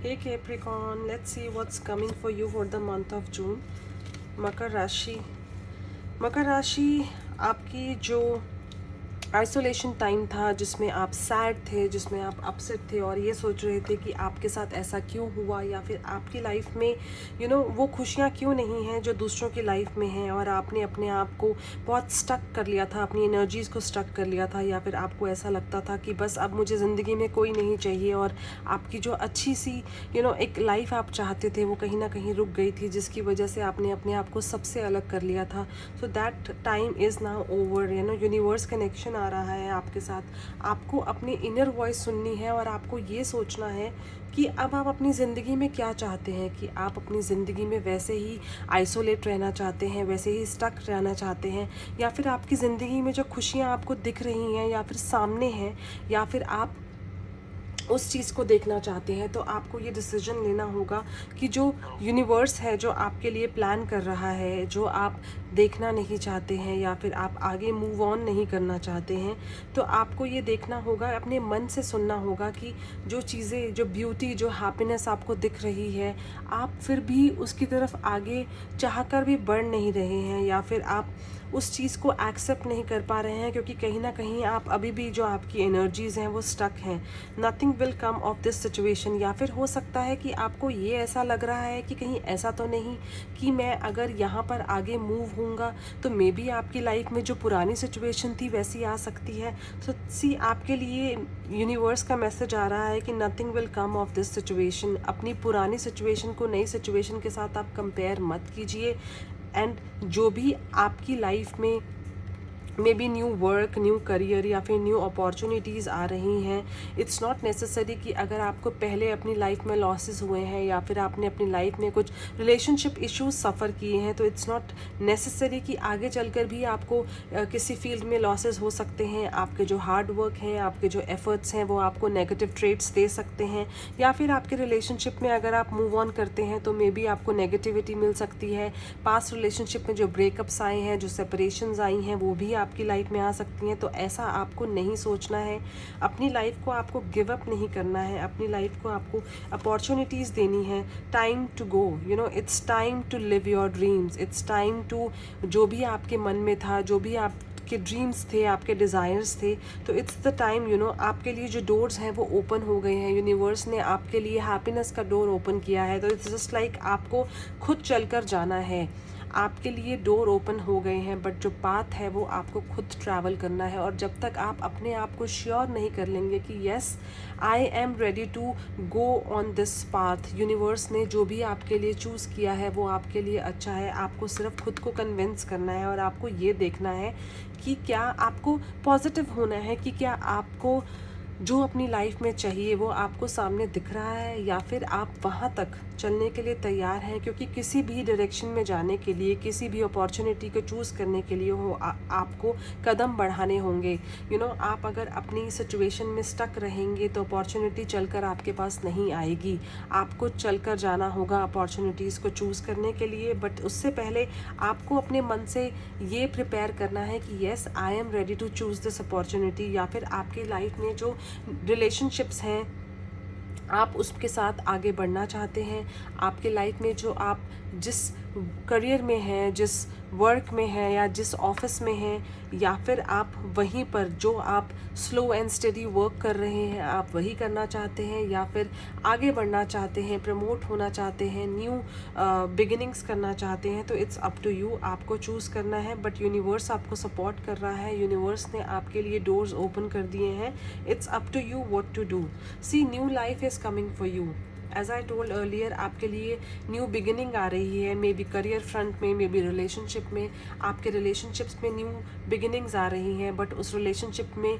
Hey Capricorn, let's see what's coming for you for the month of June. मकर राशि मकर राशि आपकी जो isolation time था, जिसमें आप सैड थे, जिसमें आप अपसेट थे और ये सोच रहे थे कि आपके साथ ऐसा क्यों हुआ, या फिर आपकी लाइफ में वो खुशियाँ क्यों नहीं हैं जो दूसरों की लाइफ में हैं, और आपने अपने आप को बहुत स्टक कर लिया था, अपनी एनर्जीज़ को स्टक कर लिया था, या फिर आपको ऐसा लगता था कि बस अब मुझे ज़िंदगी में कोई नहीं चाहिए, और आपकी जो अच्छी सी एक लाइफ आप चाहते थे वो कहीं ना कहीं रुक गई थी, जिसकी वजह से आपने अपने आप को सबसे अलग कर लिया था. So that time is now over. Universe connection आ रहा है आपके साथ. आपको अपनी इनर वॉइस सुननी है और आपको ये सोचना है कि अब आप अपनी ज़िंदगी में क्या चाहते हैं, कि आप अपनी ज़िंदगी में वैसे ही आइसोलेट रहना चाहते हैं, वैसे ही स्टक रहना चाहते हैं, या फिर आपकी ज़िंदगी में जो खुशियाँ आपको दिख रही हैं या फिर सामने हैं, या फिर आप उस चीज़ को देखना चाहते हैं. तो आपको ये डिसीजन लेना होगा कि जो यूनिवर्स है, जो आपके लिए प्लान कर रहा है, जो आप देखना नहीं चाहते हैं, या फिर आप आगे मूव ऑन नहीं करना चाहते हैं, तो आपको ये देखना होगा, अपने मन से सुनना होगा कि जो चीज़ें, जो ब्यूटी, जो हैप्पीनेस आपको दिख रही है, आप फिर भी उसकी तरफ आगे चाहकर भी बढ़ नहीं रहे हैं, या फिर आप उस चीज़ को एक्सेप्ट नहीं कर पा रहे हैं, क्योंकि कहीं ना कहीं आप अभी भी जो आपकी एनर्जीज़ हैं वो स्टक हैं. Nothing will come of this situation. या फिर हो सकता है कि आपको ये ऐसा लग रहा है कि कहीं ऐसा तो नहीं कि मैं अगर यहाँ पर आगे मूव होऊंगा तो मे बी आपकी लाइफ में जो पुरानी सिचुएशन थी वैसी आ सकती है. सो सी, आपके लिए यूनिवर्स का मैसेज आ रहा है कि nothing will come of this situation. अपनी पुरानी सिचुएशन को नई सिचुएशन के साथ आप कंपेयर मत कीजिए. एंड जो भी आपकी लाइफ में may be new work, new career या फिर न्यू अपॉर्चुनिटीज़ आ रही हैं, इट्स नॉट नेसेसरी कि अगर आपको पहले अपनी लाइफ में लॉसेस हुए हैं, या फिर आपने अपनी लाइफ में कुछ रिलेशनशिप इश्यूज सफ़र किए हैं, तो इट्स नॉट नेसेसरी कि आगे चलकर भी आपको किसी फील्ड में लॉसेस हो सकते हैं. आपके जो हार्ड वर्क हैं, आपके जो एफर्ट्स हैं, वो आपको नेगेटिव ट्रेट्स दे सकते हैं. या फिर आपके रिलेशनशिप में अगर आप मूव ऑन करते हैं तो मे बी आपको नेगेटिविटी मिल सकती है. पास्ट रिलेशनशिप में जो ब्रेकअप्स आए हैं, जो सेपरेशंस आई हैं, वो भी आपकी लाइफ में आ सकती हैं. तो ऐसा आपको नहीं सोचना है. अपनी लाइफ को आपको गिव अप नहीं करना है. अपनी लाइफ को आपको अपॉर्चुनिटीज़ देनी है. Time to go, it's time to live your dreams. It's time to, जो भी आपके मन में था, जो भी आपके ड्रीम्स थे, आपके डिज़ायर्स थे, तो इट्स द टाइम. आपके लिए जो डोर्स हैं वो ओपन हो गए हैं. यूनिवर्स ने आपके लिए हैप्पीनेस का डोर ओपन किया है. तो इट्स जस्ट लाइक आपको खुद चलकर जाना है. आपके लिए डोर ओपन हो गए हैं, बट जो पाथ है वो आपको खुद ट्रैवल करना है. और जब तक आप अपने आप को श्योर नहीं कर लेंगे कि yes, I am ready to go on this path, universe ने जो भी आपके लिए चूज़ किया है वो आपके लिए अच्छा है. आपको सिर्फ खुद को कन्विंस करना है, और आपको ये देखना है कि क्या आपको पॉजिटिव होना है, कि क्या आपको जो अपनी लाइफ में चाहिए वो आपको सामने दिख रहा है, या फिर आप वहाँ तक चलने के लिए तैयार हैं. क्योंकि किसी भी डायरेक्शन में जाने के लिए, किसी भी अपॉर्चुनिटी को चूज़ करने के लिए आपको कदम बढ़ाने होंगे. आप अगर अपनी सिचुएशन में स्टक रहेंगे तो अपॉर्चुनिटी चलकर आपके पास नहीं आएगी. आपको चलकर जाना होगा अपॉर्चुनिटीज़ को चूज़ करने के लिए. बट उससे पहले आपको अपने मन से ये प्रिपेयर करना है कि yes, I am ready to choose this opportunity. या फिर आपकी लाइफ में जो रिलेशनशिप्स हैं, आप उसके साथ आगे बढ़ना चाहते हैं. आपके लाइफ में जो आप जिस करियर में हैं, जिस वर्क में हैं, या जिस ऑफिस में हैं, या फिर आप वहीं पर जो आप स्लो एंड स्टेडी वर्क कर रहे हैं आप वही करना चाहते हैं, या फिर आगे बढ़ना चाहते हैं, प्रमोट होना चाहते हैं, न्यू बिगिनिंग्स करना चाहते हैं, तो इट्स अप टू यू. आपको चूज़ करना है. बट यूनिवर्स आपको सपोर्ट कर रहा है. यूनिवर्स ने आपके लिए डोर्स ओपन कर दिए हैं. It's up to you what to do. See, new life is coming for you. As I told earlier, आपके लिए न्यू बिगिनिंग आ रही है. मे बी करियर फ्रंट में, मे बी रिलेशनशिप में. आपके रिलेशनशिप्स में न्यू बिगिनिंग्स आ रही हैं, बट उस रिलेशनशिप में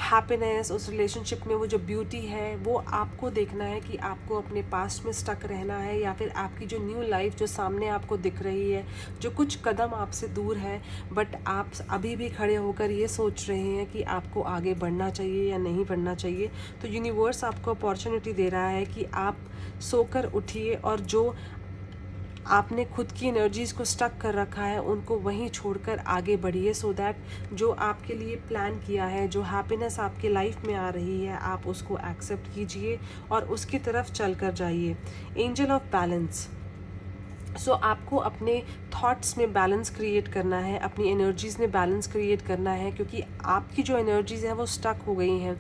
हैप्पीनेस, उस रिलेशनशिप में वो जो ब्यूटी है वो आपको देखना है कि आपको अपने पास्ट में स्टक रहना है, या फिर आपकी जो न्यू लाइफ जो सामने आपको दिख रही है, जो कुछ कदम आपसे दूर है, बट आप अभी भी खड़े होकर ये सोच रहे हैं कि आपको आगे बढ़ना चाहिए या नहीं बढ़ना चाहिए. तो यूनिवर्स आपको अपॉर्चुनिटी दे रहा है कि आप सोकर उठिए, और जो आपने खुद की एनर्जीज़ को स्टक कर रखा है, उनको वहीं छोड़कर आगे बढ़िए, सो दैट जो आपके लिए प्लान किया है, जो हैप्पीनेस आपके लाइफ में आ रही है, आप उसको एक्सेप्ट कीजिए और उसकी तरफ चल कर जाइए। Angel of balance. सो आपको अपने थॉट्स में बैलेंस क्रिएट करना है, अपनी एनर्जीज़ में बैलेंस क्रिएट करना है, क्योंकि आपकी जो एनर्जीज़ हैं वो स्टक हो गई हैं।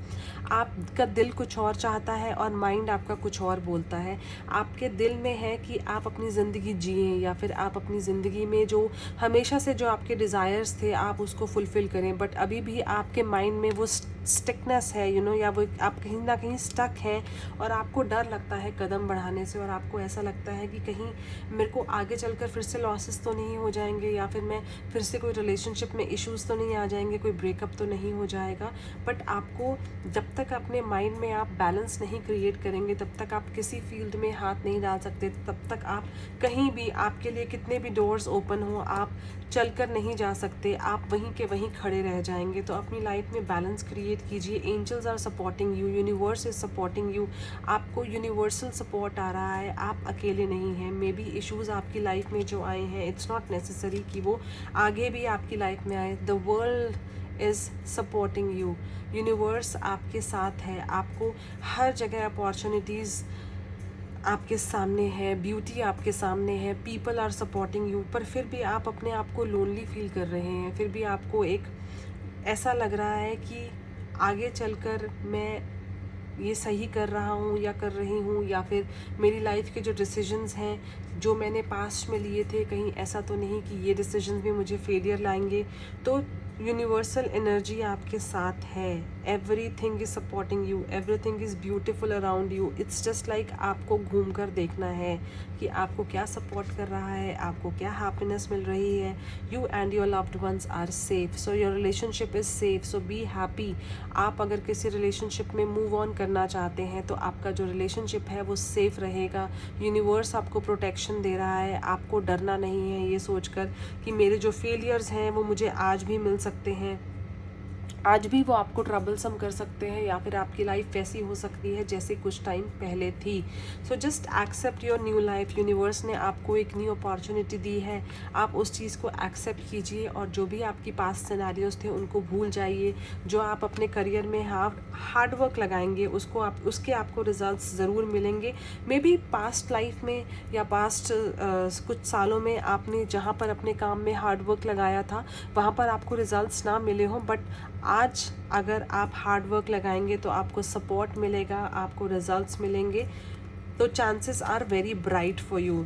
आपका दिल कुछ और चाहता है और माइंड आपका कुछ और बोलता है। आपके दिल में है कि आप अपनी ज़िंदगी जिएं, या फिर आप अपनी ज़िंदगी में जो हमेशा से जो आपके डिज़ायर्स थे आप उसको फुलफ़िल करें, बट अभी भी आपके माइंड में वो स्टिकनेस है, या वो आप कहीं ना कहीं स्टक हैं और आपको डर लगता है कदम बढ़ाने से, और आपको ऐसा लगता है कि कहीं मेरे को आगे चलकर फिर से लॉसेस तो नहीं हो जाएंगे, या फिर मैं फिर से कोई रिलेशनशिप में इश्यूज़ तो नहीं आ जाएंगे, कोई ब्रेकअप तो नहीं हो जाएगा। बट आपको जब तक अपने माइंड में आप बैलेंस नहीं क्रिएट करेंगे, तब तक आप किसी फील्ड में हाथ नहीं डाल सकते, तब तक आप कहीं भी, आपके लिए कितने भी डोर्स ओपन हो, आप चलकर नहीं जा सकते, आप वहीं के वहीं खड़े रह जाएंगे। तो अपनी लाइफ में बैलेंस क्रिएट कीजिए। Angels are supporting you, universe is supporting you. आपको यूनिवर्सल सपोर्ट आ रहा है, आप अकेले नहीं हैं। मे बी इश्यूज़ आपकी लाइफ में जो आए हैं, इट्स नॉट नेसेसरी कि वो आगे भी आपकी लाइफ में आए। The world is supporting you, universe आपके साथ है। आपको हर जगह अपॉर्चुनिटीज़ आपके सामने है, ब्यूटी आपके सामने है, पीपल आर सपोर्टिंग यू, पर फिर भी आप अपने आप को लोनली फील कर रहे हैं। फिर भी आपको एक ऐसा लग रहा है कि आगे चलकर मैं ये सही कर रहा हूँ या कर रही हूँ, या फिर मेरी लाइफ के जो डिसीजंस हैं जो मैंने पास्ट में लिए थे, कहीं ऐसा तो नहीं कि ये डिसीजंस भी मुझे फेलियर लाएंगे। तो यूनिवर्सल एनर्जी आपके साथ है। Everything is supporting you, everything is beautiful around you. It's just like आपको घूम कर देखना है कि आपको क्या सपोर्ट कर रहा है, आपको क्या हैप्पीनेस मिल रही है। You and your loved ones are safe, so your relationship is safe, so be happy. आप अगर किसी रिलेशनशिप में मूव ऑन करना चाहते हैं तो आपका जो रिलेशनशिप है वो सेफ़ रहेगा। यूनिवर्स आपको प्रोटेक्शन दे रहा है, आपको डरना नहीं है ये सोचकर कि मेरे जो फेलियर्स हैं वो मुझे आज भी मिल सकते हैं, आज भी वो आपको ट्रबलसम कर सकते हैं, या फिर आपकी लाइफ वैसी हो सकती है जैसे कुछ टाइम पहले थी। So just accept your new life. Universe ने आपको एक न्यू अपॉर्चुनिटी दी है, आप उस चीज़ को एक्सेप्ट कीजिए, और जो भी आपकी पास्ट सिनेरियोज थे उनको भूल जाइए। जो आप अपने करियर में हार्ड वर्क लगाएंगे उसके आपको रिजल्ट्स ज़रूर मिलेंगे। मे बी पास्ट लाइफ में या पास्ट कुछ सालों में आपने जहाँ पर अपने काम में हार्ड वर्क लगाया था वहाँ पर आपको रिजल्ट्स ना मिले हों, बट आज अगर आप हार्ड वर्क लगाएंगे तो आपको सपोर्ट मिलेगा, आपको रिजल्ट्स मिलेंगे। तो chances are very bright for you.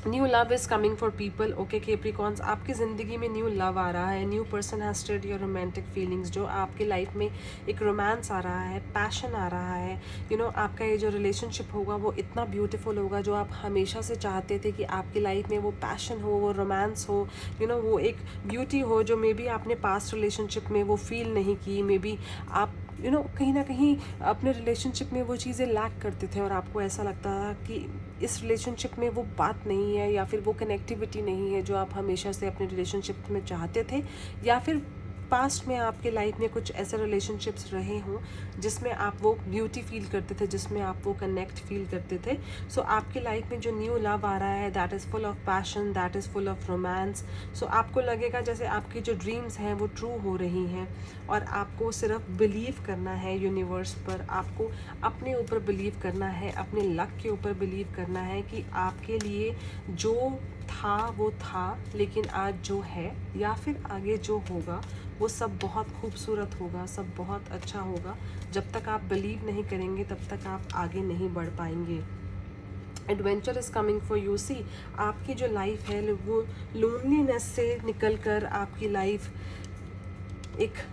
New love is coming for people. Okay Capricorns, आपकी ज़िंदगी में न्यू लव आ रहा है। New person has stirred your romantic feelings. जो आपकी लाइफ में एक रोमांस आ रहा है, पैशन आ रहा है। आपका ये जो रिलेशनशिप होगा वो इतना ब्यूटीफुल होगा, जो आप हमेशा से चाहते थे कि आपकी लाइफ में वो पैशन हो, वो रोमांस हो, वो एक ब्यूटी हो जो मे बी आपने पास्ट रिलेशनशिप में वो फील नहीं की। मे बी आप कहीं ना कहीं अपने रिलेशनशिप में वो चीज़ें लैक करते थे और आपको ऐसा लगता था कि इस रिलेशनशिप में वो बात नहीं है, या फिर वो कनेक्टिविटी नहीं है जो आप हमेशा से अपने रिलेशनशिप में चाहते थे, या फिर पास्ट में आपके लाइफ में कुछ ऐसे रिलेशनशिप्स रहे हों जिसमें आप वो ब्यूटी फील करते थे, जिसमें आप वो कनेक्ट फील करते थे। सो आपकी लाइफ में जो न्यू लव आ रहा है, that is full of passion, that is full of romance. So आपको लगेगा जैसे आपकी जो ड्रीम्स हैं वो ट्रू हो रही हैं, और आपको सिर्फ बिलीव करना है यूनिवर्स पर, आपको अपने ऊपर बिलीव करना है, अपने लक के ऊपर बिलीव करना है कि आपके लिए जो था वो था, लेकिन आज जो है या फिर आगे जो होगा वो सब बहुत खूबसूरत होगा, सब बहुत अच्छा होगा। जब तक आप बिलीव नहीं करेंगे तब तक आप आगे नहीं बढ़ पाएंगे। Adventure is coming for you. See, आपकी जो लाइफ है वो लोनलीनेस से निकल कर आपकी लाइफ एक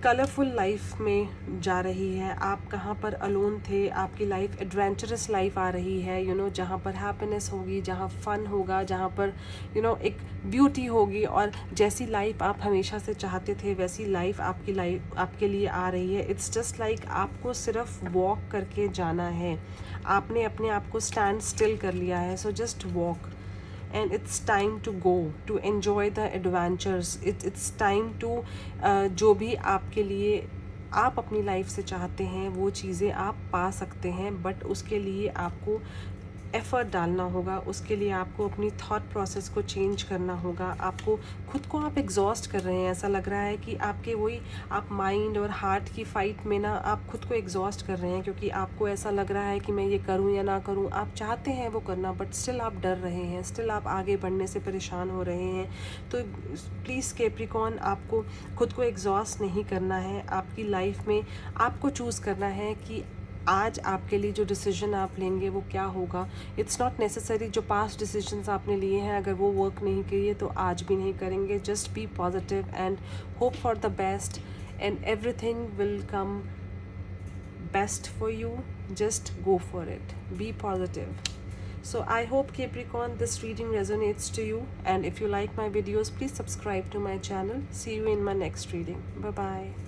कलरफुल लाइफ में जा रही है। आप कहाँ पर अलोन थे, आपकी लाइफ एडवेंचरस लाइफ आ रही है, जहाँ पर हैप्पीनेस होगी, जहाँ फ़न होगा, जहाँ पर एक ब्यूटी होगी, और जैसी लाइफ आप हमेशा से चाहते थे वैसी लाइफ आपके लिए आ रही है। इट्स जस्ट लाइक आपको सिर्फ वॉक करके जाना है। आपने अपने आप को स्टैंड स्टिल कर लिया है, so just walk and it's time to go to enjoy the adventures. It's time to जो भी आपके लिए आप अपनी लाइफ से चाहते हैं वो चीज़ें आप पा सकते हैं, बट उसके लिए आपको एफ़र्ट डालना होगा, उसके लिए आपको अपनी थॉट प्रोसेस को चेंज करना होगा। आपको खुद को आप एग्जॉस्ट कर रहे हैं, ऐसा लग रहा है कि आपके वही आप माइंड और हार्ट की फ़ाइट में ना आप खुद को एग्जॉस्ट कर रहे हैं, क्योंकि आपको ऐसा लग रहा है कि मैं ये करूं या ना करूं। आप चाहते हैं वो करना, बट स्टिल आप डर रहे हैं, स्टिल आप आगे बढ़ने से परेशान हो रहे हैं। तो प्लीज़ कैप्रिकॉर्न, आपको खुद को एग्जॉस्ट नहीं करना है। आपकी लाइफ में आपको चूज़ करना है कि आज आपके लिए जो डिसीजन आप लेंगे वो क्या होगा। इट्स नॉट नेसेसरी जो पास्ट डिसीजंस आपने लिए हैं अगर वो वर्क नहीं किए तो आज भी नहीं करेंगे। Just be positive and hope for the best and everything will come best for you. Just go for it, be positive. So I hope Capricorn this reading resonates to you, and if you like my videos please subscribe to my channel. See you in my next reading. Bye bye.